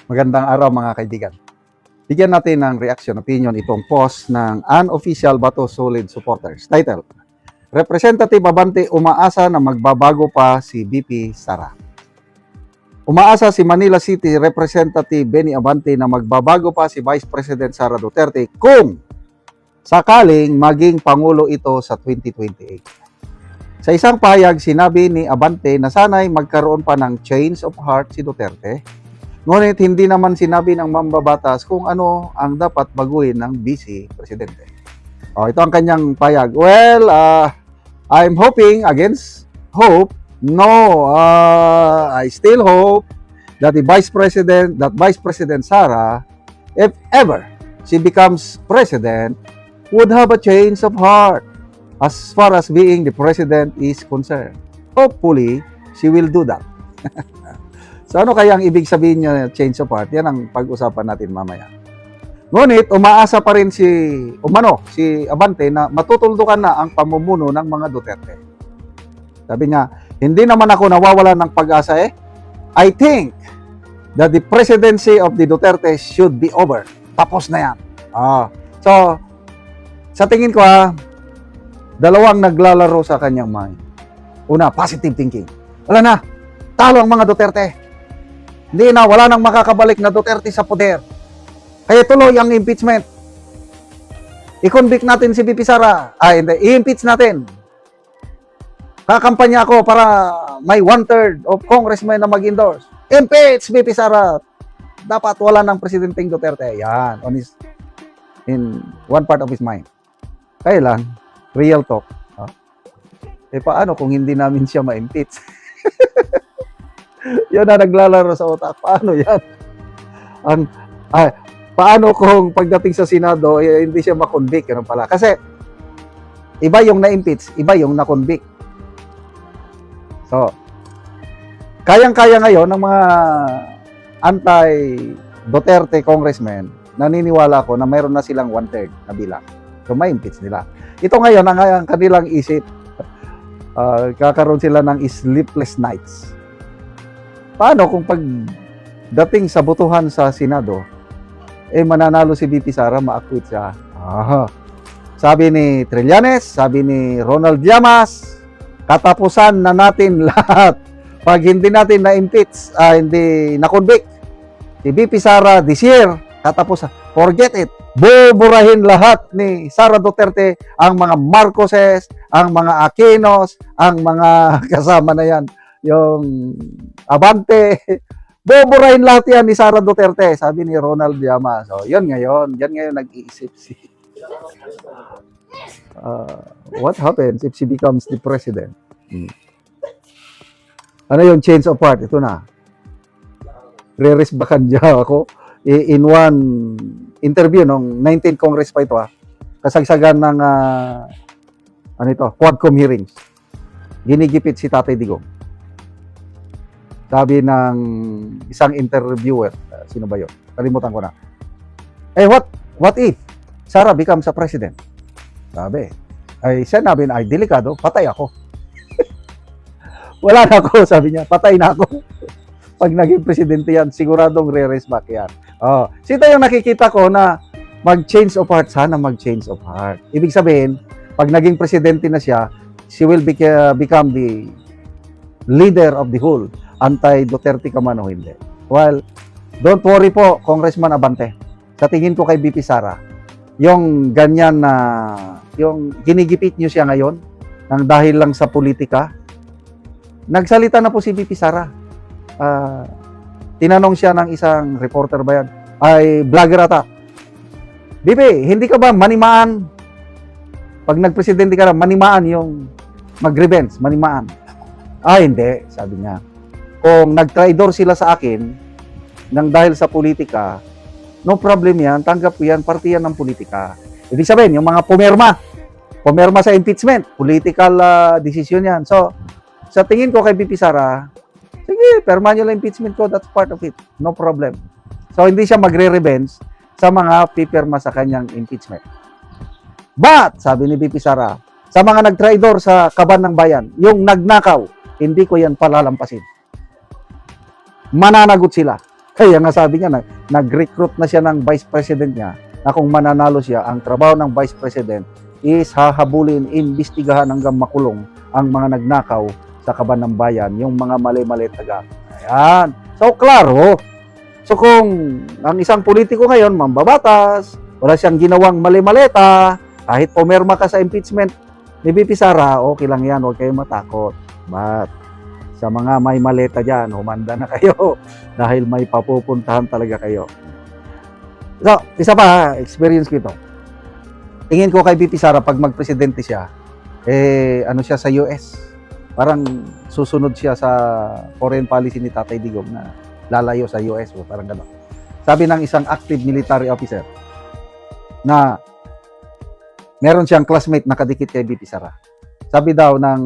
Magandang araw mga kaibigan. Bigyan natin ng reaction opinion itong post ng Unofficial Bato Solid Supporters. Title, Representative Abante umaasa na magbabago pa si VP Sara. Umaasa si Manila City Representative Benny Abante na magbabago pa si Vice President Sara Duterte kung sakaling maging Pangulo ito sa 2028. Sa isang pahayag, sinabi ni Abante na sana'y magkaroon pa ng change of heart si Duterte. Ngunit hindi naman sinabi ng mambabatas kung ano ang dapat baguhin ng Vice Presidente. Ito ang kanyang pahayag. Well, I'm hoping against hope. No, I still hope that Vice President Sara, if ever she becomes president, would have a change of heart as far as being the president is concerned. Hopefully, she will do that. So ano kaya ang ibig sabihin niya change of heart? Yan ang pag-usapan natin mamaya. Ngunit umaasa pa rin si Abante na matutuldukan na ang pamumuno ng mga Duterte. Sabi niya, hindi naman ako nawawalan ng pag-asa I think that the presidency of the Duterte should be over. Tapos na yan. So, sa tingin ko dalawang naglalaro sa kanyang mind. Una, positive thinking. Wala na, talo ang mga Duterte. Hindi na, wala nang makakabalik na Duterte sa poder. Kaya tuloy ang impeachment. I-convict natin si VP Sara. I-impeach natin. Kakampanya ako para may 1/3 of congressmen na mag-endorse. Impeach VP Sara. Dapat wala ng Presidenteng Duterte. Yan, in one part of his mind. Kaya lang, real talk. Paano kung hindi namin siya ma-impeach? Yan na naglalaro sa utak. Paano yan? Paano kung pagdating sa Senado, hindi siya ma-convict? Ganun pala. Kasi, iba yung na-impeach, iba yung na-convict. So, kayang-kaya ngayon ng mga anti-Duterte congressmen, naniniwala ko na mayroon na silang 1/3 na bilang. So, ma-impeach nila. Ito ngayon, ang kanilang isip, kakaroon sila ng sleepless nights. Paano kung pagdating sa botohan sa Senado, mananalo si VP Sara, ma-acquit siya? Sabi ni Trillanes, sabi ni Ronald Llamas, katapusan na natin lahat. Pag hindi natin na-impeach, hindi na-convict, si VP Sara this year, katapusan, forget it. Buburahin lahat ni Sara Duterte ang mga Marcoses, ang mga Aquinos, ang mga kasama na yan, yung Abante. Buburahin lahat yan ni Sara Duterte, sabi ni Ronald Llamas. So, yan ngayon nag-iisip si what happens if she becomes the president? Ano yung change of heart? Ito na. Re-resbakan niya ako in one interview nung 19th Congress pa ito kasagsagan ng Quadcom hearings. Ginigipit si Tatay Digong. Sabi ng isang interviewer, sino ba yun? Kalimutan ko na. What if Sara becomes a president? Sabi. Sinabi na, delikado, patay ako. Wala na ako, sabi niya, patay na ako. Pag naging presidente yan, siguradong re-raise back yan. Sito yung nakikita ko na mag-change of heart, sana mag-change of heart. Ibig sabihin, pag naging presidente na siya, she will become the leader of the whole. Anti-Duterte ka man o hindi. Well, don't worry po, Congressman Abante. Sa tingin ko kay VP Sara, yung ganyan na, yung ginigipit nyo siya ngayon, nang dahil lang sa politika, nagsalita na po si VP Sara. Tinanong siya ng isang reporter ba yan? Vlogger ata. VP, hindi ka ba manimaan? Pag nagpresidente ka na, manimaan yung mag-revenge, manimaan. Hindi, sabi niya. Kung nag-traidor sila sa akin nang dahil sa politika, no problem yan, tanggap ko yan, parte yan ng politika. Ibig sabihin, yung mga pumirma sa impeachment, political decision yan. So, sa tingin ko kay VP Sara, sige, perma nyo lang impeachment ko, that's part of it. No problem. So, hindi siya magre-revenge sa mga pipirma sa kanyang impeachment. But, sabi ni VP Sara, sa mga nag-traidor sa kaban ng bayan, yung nagnakaw, hindi ko yan palalampasin. Mananagot sila. Kaya nga sabi niya, nag-recruit na siya ng vice president niya na kung mananalo siya, ang trabaho ng vice president is hahabulin, imbestigahan hanggang makulong ang mga nagnakaw sa kaban ng bayan, yung mga mali-mali taga. Ayan. So, klaro. So, kung ang isang politiko ngayon, mambabatas, wala siyang ginawang mali-maleta, kahit pumirma ka sa impeachment ni BP Sara, okay lang yan, huwag kayong matakot. But, sa mga may maleta dyan, humanda na kayo dahil may papupuntahan talaga kayo. So, isa pa, experience ko ito. Tingin ko kay BP Sara, pag magpresidente siya, ano siya sa US. Parang susunod siya sa foreign policy ni Tatay Digong na lalayo sa US o parang gano'n. Sabi ng isang active military officer na meron siyang classmate na kadikit kay BP Sara. Sabi daw ng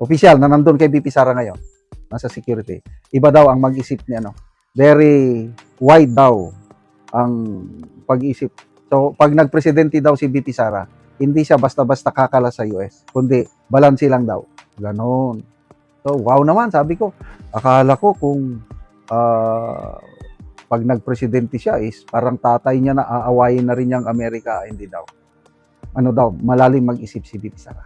official na nandun kay BP Sara ngayon, nasa security, iba daw ang mag-isip ni ano, very wide daw ang pag-isip. So, pag nagpresidente daw si BP Sara, hindi siya basta-basta kakala sa US, kundi balanse lang daw. Ganon. So, wow naman, sabi ko. Akala ko kung pag nagpresidente siya is parang tatay niya na aawayin na rin niyang Amerika, hindi daw. Ano daw, malalim mag-isip si BP Sara.